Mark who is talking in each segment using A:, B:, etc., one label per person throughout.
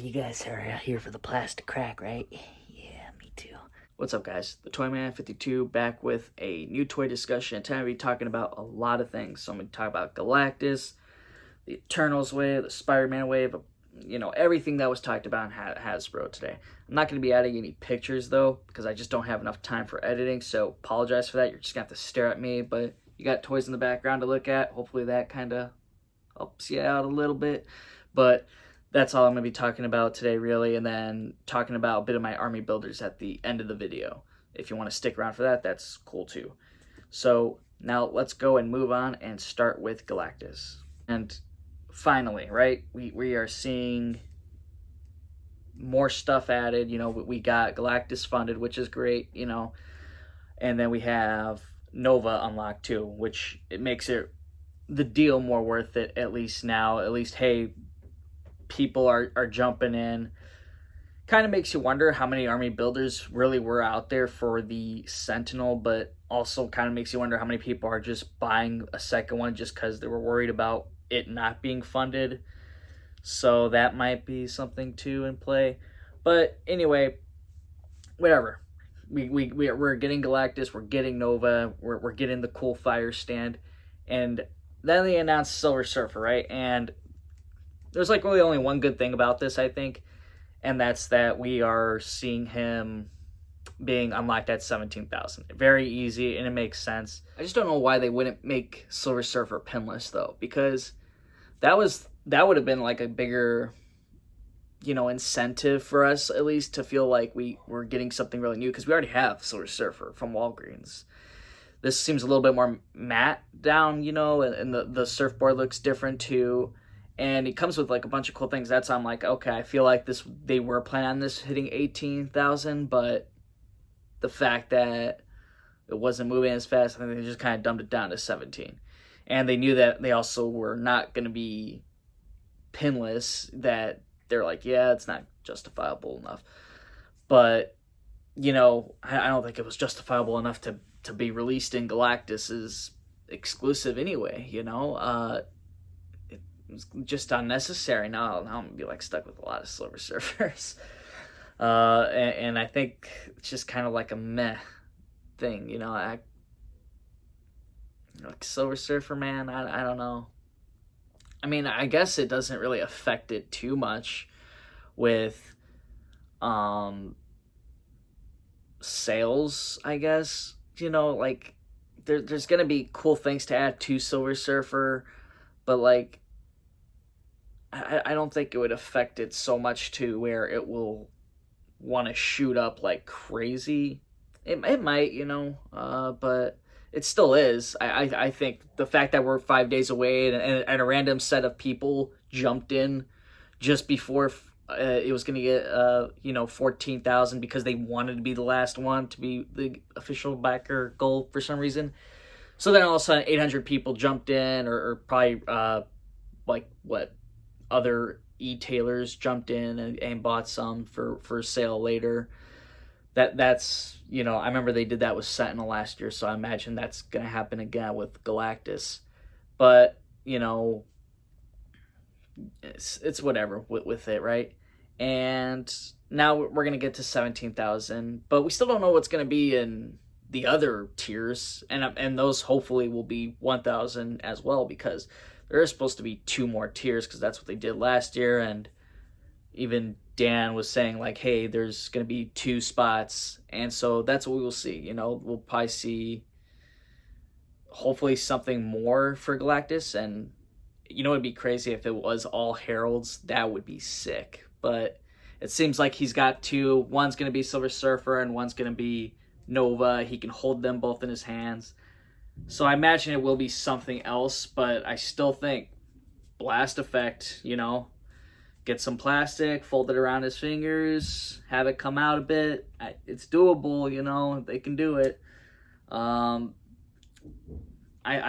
A: You guys are here for the plastic crack, right? Yeah, me too.
B: What's up, guys? The Toyman 52 back with a new toy discussion. Today I'm going to be talking about a lot of things. So I'm going to talk about Galactus, the Eternals wave, the SpiderMan wave, everything that was talked about in Hasbro today. I'm not going to be adding any pictures though, because I just don't have enough time for editing. So apologize for that. You're just going to have to stare at me, but you got toys in the background to look at. Hopefully that kind of helps you out a little bit. But that's all I'm going to be talking about today, really, and then talking about a bit of my army builders at the end of the video. If you want to stick around for that, that's cool too. So now let's go and move on and start with Galactus. And finally, right, we are seeing more stuff added. We got Galactus Funded, which is great, and then we have Nova unlocked too, which it makes it the deal more worth it, at least now. At least, hey, people are jumping in. Kind of makes you wonder how many army builders really were out there for the Sentinel, but also kind of makes you wonder how many people are just buying a second one just because they were worried about it not being funded. So that might be something too in play. But anyway, whatever. We're getting Galactus, we're getting Nova, we're getting the cool fire stand, and then they announced Silver Surfer, right? And there's like really only one good thing about this, I think, and that's that we are seeing him being unlocked at 17,000. Very easy, and it makes sense. I just don't know why they wouldn't make Silver Surfer pinless though, because that would have been like a bigger, incentive for us at least to feel like we were getting something really new, because we already have Silver Surfer from Walgreens. This seems a little bit more matte down, and the surfboard looks different too. And it comes with like a bunch of cool things. That's I'm like, okay, I feel like they were planning on this hitting 18,000, but the fact that it wasn't moving as fast, I think they just kind of dumbed it down to 17. And they knew that they also were not going to be pinless, that they're like, yeah, it's not justifiable enough. But, I don't think it was justifiable enough to be released in Galactus's exclusive anyway, It's just unnecessary. Now I'm gonna be like stuck with a lot of Silver Surfers, and I think it's just kind of like a meh thing, like Silver Surfer, man. I don't know. I mean, I guess it doesn't really affect it too much with sales. I guess like there's gonna be cool things to add to Silver Surfer, but like, I don't think it would affect it so much to where it will want to shoot up like crazy. It might, but it still is. I think the fact that we're 5 days away and a random set of people jumped in just before it was going to get 14,000 because they wanted to be the last one to be the official backer goal for some reason. So then all of a sudden 800 people jumped in, or probably other e-tailers jumped in and bought some for sale later. That's I remember they did that with Sentinel last year, so I imagine that's gonna happen again with Galactus. But it's whatever with it, right? And now we're gonna get to 17,000, but we still don't know what's gonna be in the other tiers, and those hopefully will be 1,000 as well, because there is supposed to be 2 more tiers, because that's what they did last year. And even Dan was saying like, hey, there's going to be 2 spots. And so that's what we will see. We'll probably see hopefully something more for Galactus. And it'd be crazy if it was all Heralds. That would be sick. But it seems like he's got 2. One's going to be Silver Surfer and one's going to be Nova. He can hold them both in his hands. So I imagine it will be something else, but I still think blast effect, get some plastic, fold it around his fingers, have it come out a bit. It's doable, they can do it. I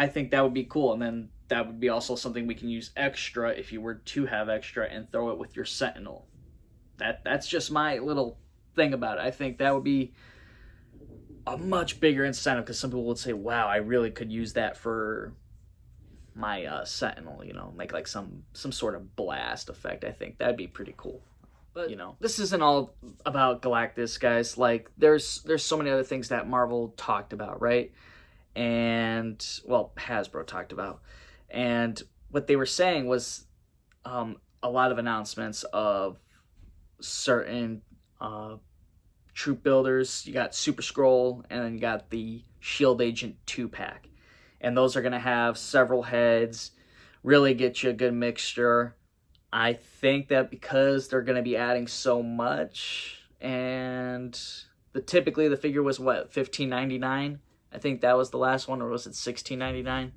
B: think that would be cool, and then that would be also something we can use extra if you were to have extra and throw it with your Sentinel. That's just my little thing about it. I think that would be a much bigger incentive, because some people would say, wow, I really could use that for my Sentinel, make like some sort of blast effect. I think that'd be pretty cool. But, this isn't all about Galactus, guys. Like, there's so many other things that Marvel talked about, right? And, well, Hasbro talked about. And what they were saying was a lot of announcements of certain troop builders. You got Super Skrull, and then you got the Shield Agent 2-pack. And those are going to have several heads, really get you a good mixture. I think that because they're going to be adding so much, and typically the figure was what, $15.99? I think that was the last one, or was it $16.99?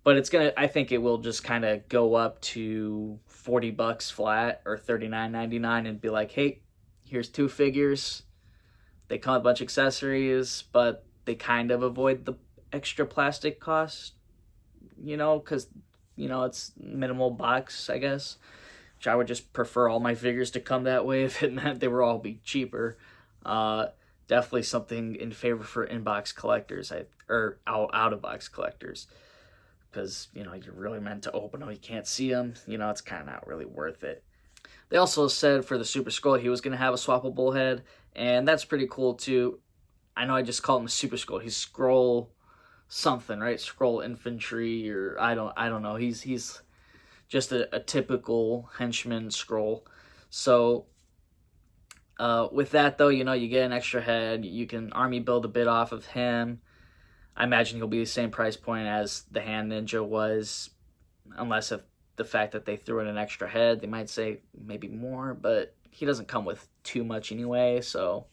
B: But it's gonna, I think it will just kind of go up to $40 flat or $39.99 and be like, hey, here's 2 figures. They come with a bunch of accessories, but they kind of avoid the extra plastic cost, because it's minimal box, I guess, which I would just prefer all my figures to come that way if it meant they were all be cheaper. Definitely something in favor for in-box collectors, or out-of-box collectors, because, you're really meant to open them, you can't see them, it's kind of not really worth it. They also said for the Super Skrull he was going to have a swappable head, and that's pretty cool too. I know I just call him a Super Skrull. He's Skrull something, right? Skrull Infantry, or I don't know. He's just a typical henchman Skrull. So with that though, you get an extra head. You can army build a bit off of him. I imagine he'll be the same price point as the Hand Ninja was, unless if the fact that they threw in an extra head, they might say maybe more, but he doesn't come with too much anyway, so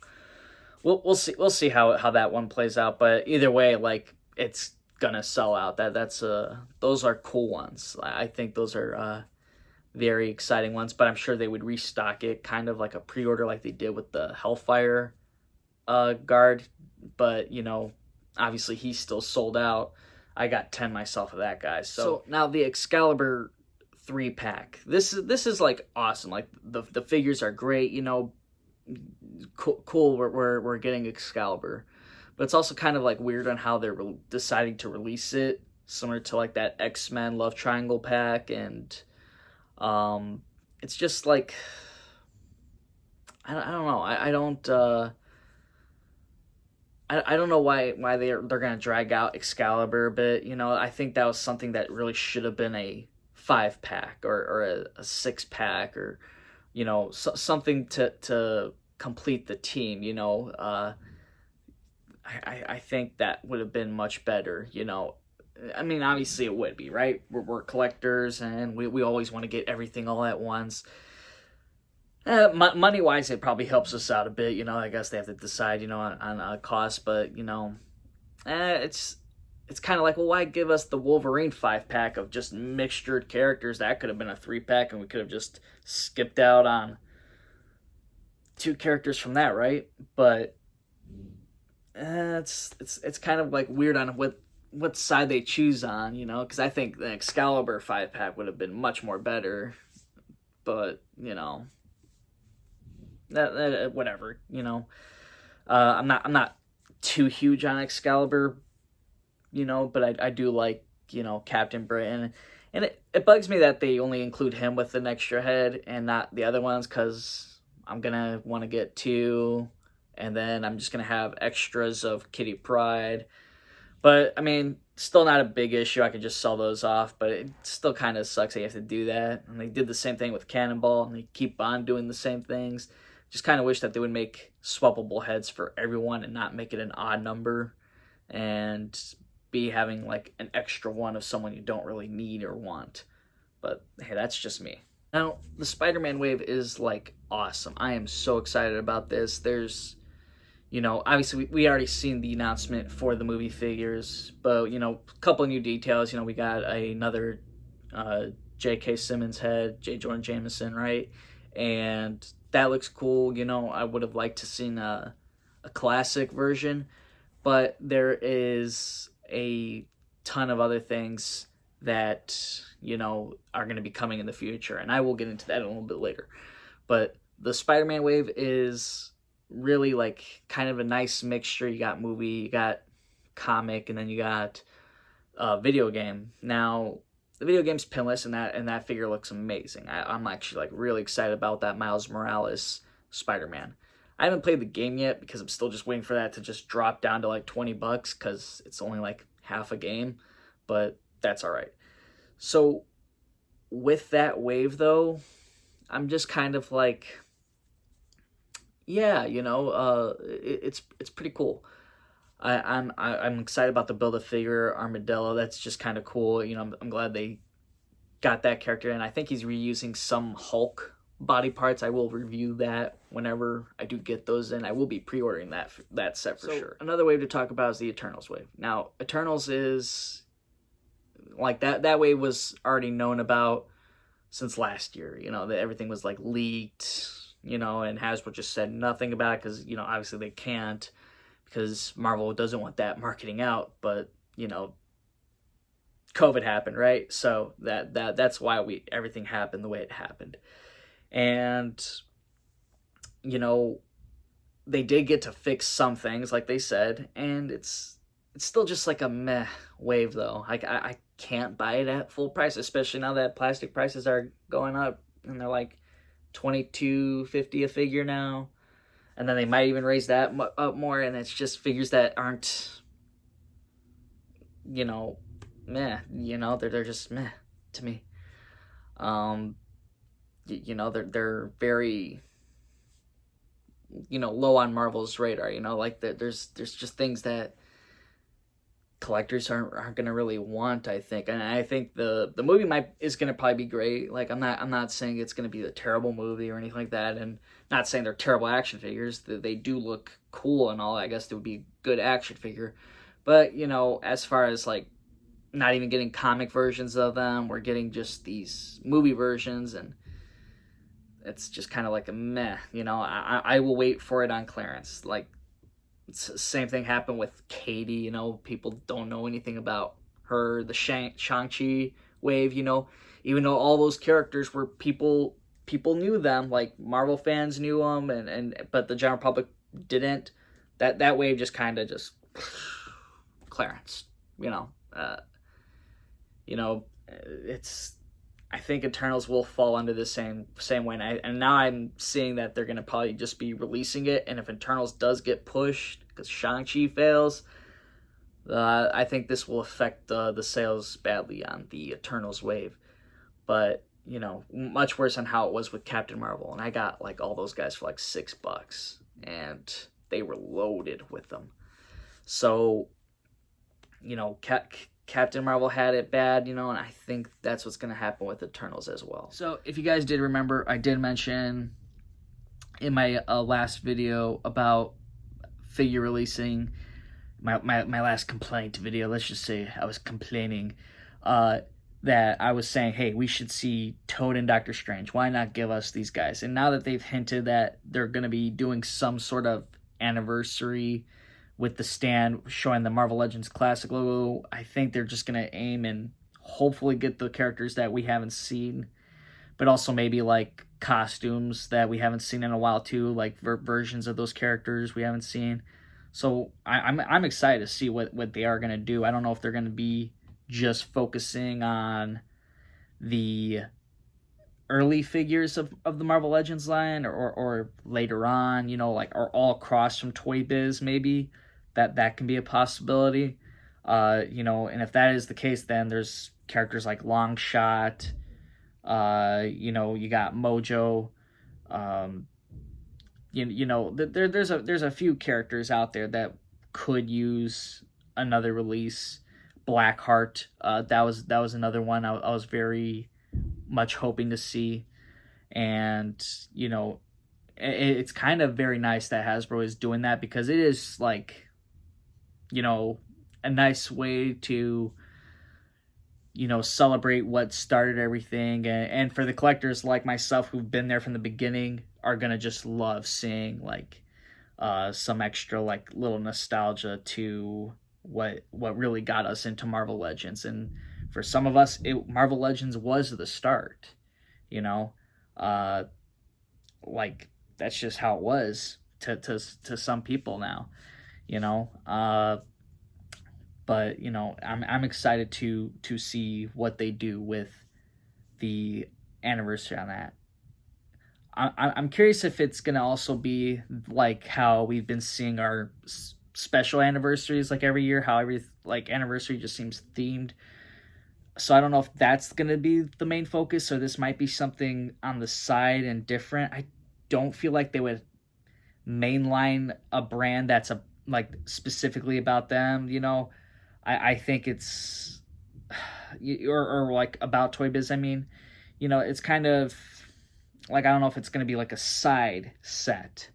B: we'll see how that one plays out. But either way, like, it's gonna sell out. Those are cool ones. I think those are very exciting ones, but I'm sure they would restock it, kind of like a pre-order like they did with the Hellfire guard, but obviously he's still sold out. I got 10 myself of that, guys. So now the Excalibur 3-pack. This is like awesome. Like, the figures are great, cool. We're getting Excalibur, but it's also kind of like weird on how they're deciding to release it, similar to like that X-Men Love Triangle pack, and it's just like, I don't know. I don't know why they're gonna drag out Excalibur, but I think that was something that really should have been a 5-pack or a 6-pack, or something to complete the team. I think that would have been much better. I mean, obviously it would be, right? We're collectors, and we always want to get everything all at once. Money wise, it probably helps us out a bit. I guess they have to decide, on cost, but it's kind of like, well, why give us the Wolverine 5-pack of just mixtured characters? That could have been a 3-pack, and we could have just skipped out on 2 characters from that, right? But it's kind of like weird on what side they choose on, because I think the Excalibur 5-pack would have been much more better, but that whatever. I'm not too huge on Excalibur, but I do like, Captain Britain. And it bugs me that they only include him with an extra head and not the other ones, because I'm going to want to get 2, and then I'm just going to have extras of Kitty Pryde. But, I mean, still not a big issue. I could just sell those off, but it still kind of sucks that you have to do that. And they did the same thing with Cannonball, and they keep on doing the same things. Just kind of wish that they would make swappable heads for everyone and not make it an odd number, and be having like an extra one of someone you don't really need or want. But hey, that's just me. Now, the SpiderMan wave is like awesome. I am so excited about this. There's, obviously we already seen the announcement for the movie figures, but a couple of new details. We got another J.K. Simmons head, J. Jonah Jameson, right? And that looks cool. I would have liked to seen a classic version, but there is a ton of other things that are going to be coming in the future, and I will get into that a little bit later. But the Spider-Man wave is really like kind of a nice mixture. You got movie, you got comic, and then you got video game. Now, the video game's pinless, and that figure looks amazing. I'm actually like really excited about that Miles Morales Spider-Man. I haven't played the game yet because I'm still just waiting for that to just drop down to like $20 because it's only like half a game, but that's all right. So with that wave though, I'm just kind of like, yeah, it's pretty cool. I'm excited about the Build-A-Figure Armadillo. That's just kind of cool. I'm glad they got that character, and I think he's reusing some Hulk body parts. I will review that whenever I do get those in. I will be pre-ordering that set for sure. Another wave to talk about is the Eternals wave. Now, Eternals is like that wave was already known about since last year. That everything was like leaked, and Hasbro just said nothing about it because, obviously they can't because Marvel doesn't want that marketing out, but, COVID happened, right? So that's why everything happened the way it happened. And, they did get to fix some things, like they said, and it's still just like a meh wave, though. I can't buy it at full price, especially now that plastic prices are going up, and they're like $22.50 a figure now. And then they might even raise that up more, and it's just figures that aren't, meh. They're just meh to me. They're very, low on Marvel's radar. Like there's just things that collectors aren't gonna really want, I think. And I think the movie is gonna probably be great. Like I'm not saying it's gonna be a terrible movie or anything like that, and not saying they're terrible action figures. They do look cool and all. I guess they would be a good action figure. But as far as like not even getting comic versions of them, we're getting just these movie versions, and it's just kind of like a meh. I will wait for it on clearance. Like, same thing happened with Katie. People don't know anything about her. The Shang-Chi wave, even though all those characters were people knew them, like Marvel fans knew them, but the general public didn't. That wave just kind of just clearance. It's. I think Eternals will fall under the same way, and now I'm seeing that they're gonna probably just be releasing it. And if Eternals does get pushed because Shang-Chi fails, I think this will affect the sales badly on the Eternals wave. But much worse on how it was with Captain Marvel, and I got like all those guys for like $6, and they were loaded with them. So Captain Marvel had it bad, and I think that's what's going to happen with Eternals as well. So if you guys did remember, I did mention in my last video about figure releasing, my last complaint video, let's just say I was complaining, that I was saying, hey, we should see Toad and Doctor Strange. Why not give us these guys? And now that they've hinted that they're going to be doing some sort of anniversary with the stand showing the Marvel Legends Classic logo, I think they're just going to aim and hopefully get the characters that we haven't seen, but also maybe like costumes that we haven't seen in a while too, like versions of those characters we haven't seen. So I'm excited to see what they are going to do. I don't know if they're going to be just focusing on the early figures of the Marvel Legends line, or later on, or all across from Toy Biz, maybe. That can be a possibility. And if that is the case, then there's characters like Longshot, you got Mojo, there's a few characters out there that could use another release. Blackheart, that was another one I was very much hoping to see. And it's kind of very nice that Hasbro is doing that, because it is like a nice way to celebrate what started everything, and for the collectors like myself who've been there from the beginning are gonna just love seeing like some extra like little nostalgia to what really got us into Marvel Legends. And for some of us, Marvel Legends was the start, like that's just how it was to some people now, But you know, I'm excited to see what they do with the anniversary on that. I'm curious if it's gonna also be like how we've been seeing our special anniversaries like every year, how every like anniversary just seems themed. So I don't know if that's gonna be the main focus, or this might be something on the side and different. I don't feel like they would mainline a brand that's a like specifically about them. You know, I think it's or like about Toy Biz. I mean, you know, it's kind of like I don't know if it's gonna be like a side set,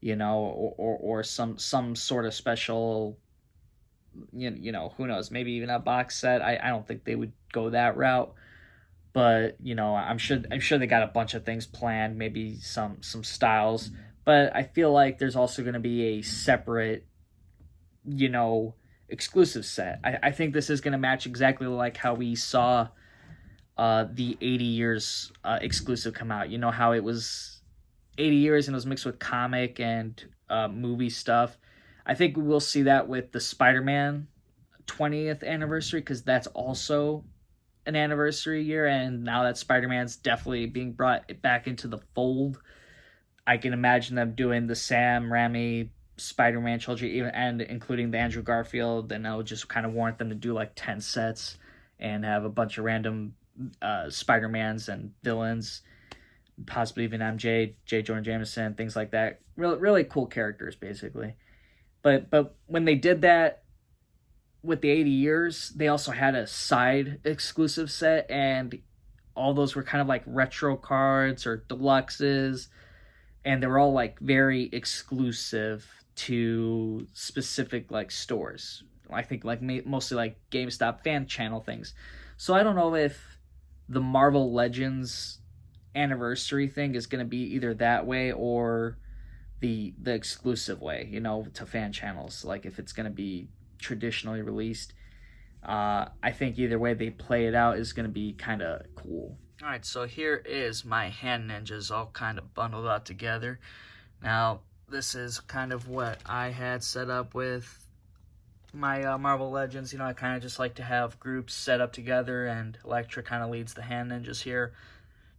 B: you know, or some sort of special. You know, who knows? Maybe even a box set. I don't think they would go that route, but you know, I'm sure they got a bunch of things planned. Maybe some styles, but I feel like there's also going to be a separate, you know, exclusive set. I think this is going to match exactly like how we saw the 80 years exclusive come out. You know how it was 80 years and it was mixed with comic and movie stuff. I think we will see that with the SpiderMan 20th anniversary, because that's also an anniversary year, and now that Spider-Man's definitely being brought back into the fold, I can imagine them doing the Sam Raimi Spider-Man trilogy, even and including the Andrew Garfield, and I would just kind of warrant them to do like 10 sets and have a bunch of random Spider-Mans and villains, possibly even MJ, J. Jonah Jameson, things like that. Really cool characters, basically. But when they did that with the 80 years, they also had a side exclusive set, and all those were kind of like retro cards or deluxes, and they were all like very exclusive to specific like stores. I think like mostly like GameStop fan channel things. So I don't know if the Marvel Legends anniversary thing is going to be either that way or the exclusive way, you know, to fan channels. Like if it's going to be traditionally released, I think either way they play it out is going to be kind of cool. All right, so here is my hand ninjas all kind of bundled out together. Now this is kind of what I had set up with my Marvel Legends. You know, I kind of just like to have groups set up together, and Elektra kind of leads the hand ninjas here.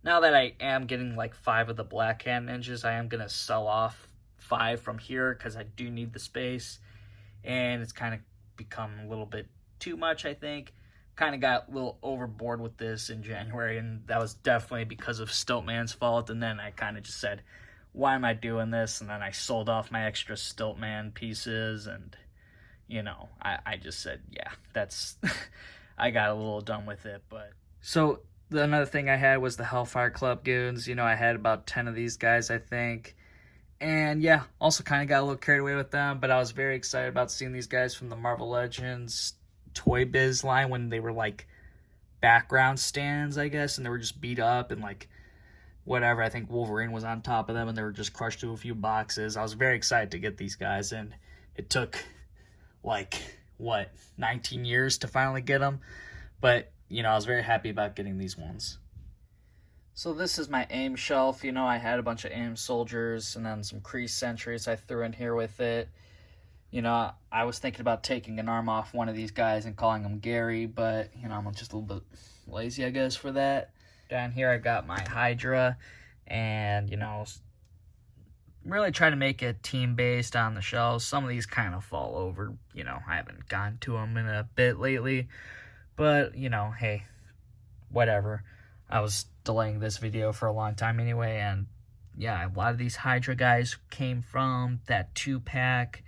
B: Now that I am getting like 5 of the black hand ninjas, I am going to sell off 5 from here because I do need the space. And it's kind of become a little bit too much, I think. Kind of got a little overboard with this in January, and that was definitely because of Stiltman's fault. And then I kind of just said, why am I doing this? And then I sold off my extra Stiltman pieces, and, you know, I just said, yeah, that's... I got a little done with it, but... So... Another thing I had was the Hellfire Club goons. You know, I had about 10 of these guys, I think. And yeah, also kind of got a little carried away with them, but I was very excited about seeing these guys from the Marvel Legends Toy Biz line when they were like background stands, I guess, and they were just beat up and like whatever. I think Wolverine was on top of them and they were just crushed to a few boxes. I was very excited to get these guys, and it took like, 19 years to finally get them. But you know, I was very happy about getting these ones. So this is my AIM shelf. You know, I had a bunch of AIM soldiers and then some Kree sentries I threw in here with it. You know, I was thinking about taking an arm off one of these guys and calling him Gary, but, you know, I'm just a little bit lazy, I guess, for that. Down here I got my Hydra, and, you know, really try to make it team-based on the shelves. Some of these kind of fall over. You know, I haven't gotten to them in a bit lately. But, you know, hey, whatever. I was delaying this video for a long time anyway, and yeah, a lot of these Hydra guys came from that 2-pack.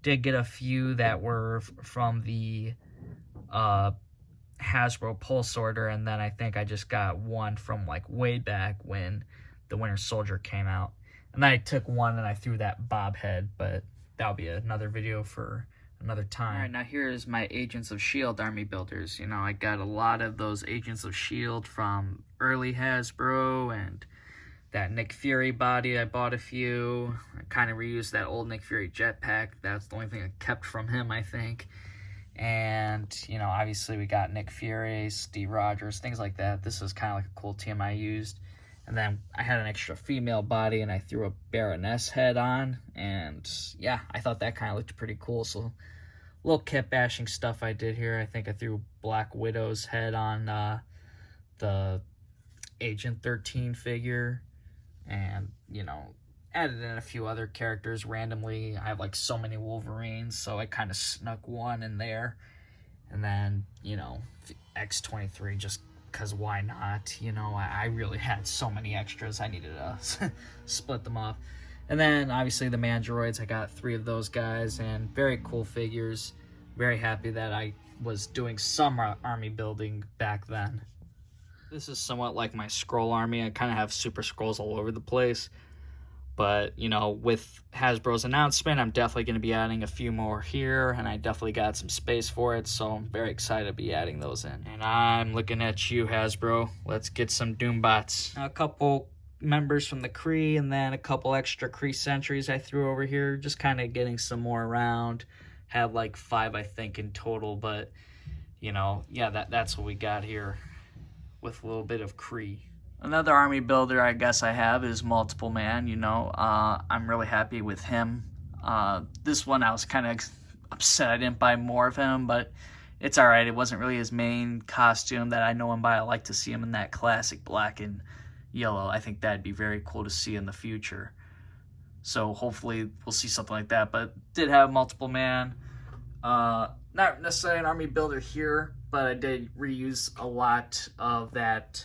B: Did get a few that were from the Hasbro Pulse Order, and then I think I just got one from like way back when the Winter Soldier came out. And then I took one and I threw that bob head, but that'll be another video for another time. All right, now here's my Agents of S.H.I.E.L.D. army builders. You know, I got a lot of those Agents of S.H.I.E.L.D. from early Hasbro, and that Nick Fury body, I bought a few. I kind of reused that old Nick Fury jetpack. That's the only thing I kept from him, I think. And, you know, obviously we got Nick Fury, Steve Rogers, things like that. This is kind of like a cool team I used. And then I had an extra female body, and I threw a Baroness head on. And, yeah, I thought that kind of looked pretty cool, so little kit bashing stuff I did here. I think I threw Black Widow's head on the Agent 13 figure, and, you know, added in a few other characters randomly. I have like so many Wolverines, so I kind of snuck one in there. And then, you know, X-23, just because why not? You know, I really had so many extras, I needed to split them off. And then, obviously, the Mandroids, I got 3 of those guys, and very cool figures. Very happy that I was doing some army building back then. This is somewhat like my Skrull army. I kind of have Super Skrulls all over the place. But, you know, with Hasbro's announcement, I'm definitely going to be adding a few more here, and I definitely got some space for it, so I'm very excited to be adding those in. And I'm looking at you, Hasbro. Let's get some Doombots. A couple members from the Kree, and then a couple extra Kree sentries I threw over here, just kind of getting some more around. Had like 5, I think, in total, but, you know, yeah, that's what we got here with a little bit of Kree. Another army builder I guess I have is Multiple Man. You know, I'm really happy with him. This one I was kind of upset I didn't buy more of him, but it's alright. It wasn't really his main costume that I know him by. I like to see him in that classic black and yellow. I think that'd be very cool to see in the future. So hopefully we'll see something like that. But did have Multiple Man. Not necessarily an army builder here, but I did reuse a lot of that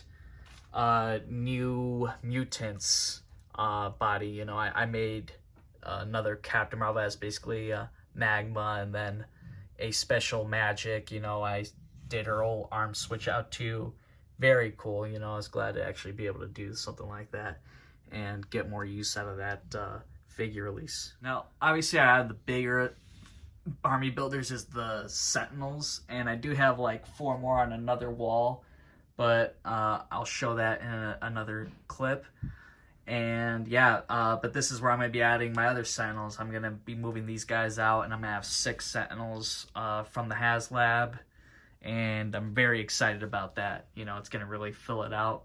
B: New Mutants body. You know, I made another Captain Marvel as basically Magma, and then a special Magic. You know, I did her whole arm switch out too. Very cool. You know, I was glad to actually be able to do something like that and get more use out of that figure release. Now, obviously, I have the bigger army builders is the Sentinels, and I do have like 4 more on another wall. But I'll show that in another clip. And yeah, but this is where I'm going to be adding my other Sentinels. I'm going to be moving these guys out, and I'm going to have 6 Sentinels from the HasLab. And I'm very excited about that. You know, it's going to really fill it out.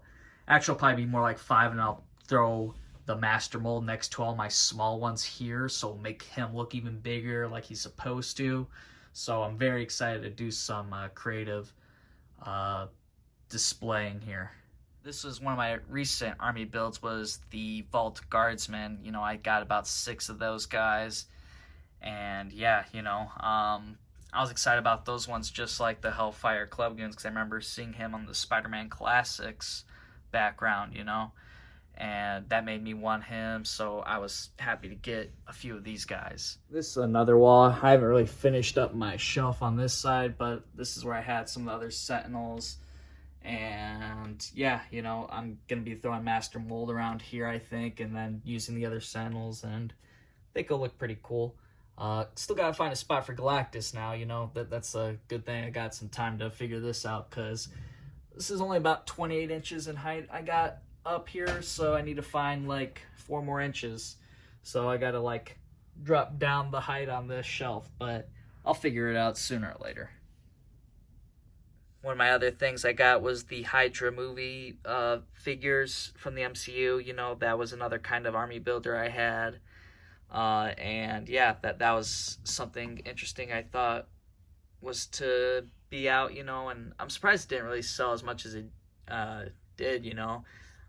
B: Actually, it'll probably be more like 5, and I'll throw the Master Mold next to all my small ones here. So make him look even bigger like he's supposed to. So I'm very excited to do some creative displaying here. This was one of my recent army builds, was the Vault Guardsmen. You know, I got about 6 of those guys, and yeah, you know, I was excited about those ones, just like the Hellfire Club Goons, because I remember seeing him on the SpiderMan Classics background, you know, and that made me want him, so I was happy to get a few of these guys. This is another wall. I haven't really finished up my shelf on this side, but this is where I had some of the other Sentinels. And yeah, you know, I'm going to be throwing Master Mold around here, I think, and then using the other Sentinels, and I think it'll look pretty cool. Still got to find a spot for Galactus now, you know, that's a good thing. I got some time to figure this out, because this is only about 28 inches in height I got up here, so I need to find like 4 more inches. So I got to like drop down the height on this shelf, but I'll figure it out sooner or later. One of my other things I got was the Hydra movie figures from the MCU. You know, that was another kind of army builder I had. And yeah, that was something interesting I thought was to be out, you know, and I'm surprised it didn't really sell as much as it did, you know.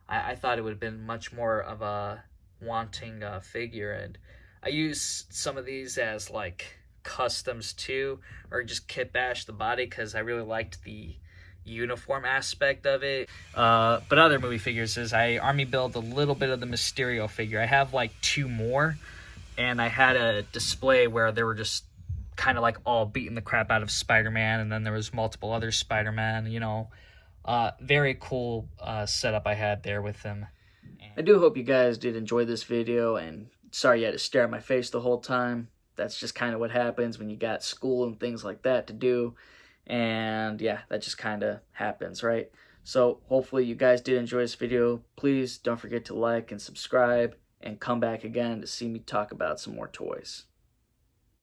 B: I thought it would have been much more of a wanting figure, and I used some of these as like customs too, or just kit bash the body, because I really liked the uniform aspect of it. But other movie figures is I army build a little bit of the Mysterio figure. I have like 2 more, and I had a display where they were just kind of like all beating the crap out of Spider-Man, and then there was multiple other Spider-Man, you know. Very cool setup I had there with him. I do hope you guys did enjoy this video, and sorry you had to stare at my face the whole time. That's just kind of what happens when you got school and things like that to do. And yeah, that just kind of happens, right? So hopefully you guys did enjoy this video. Please don't forget to like and subscribe, and come back again to see me talk about some more toys.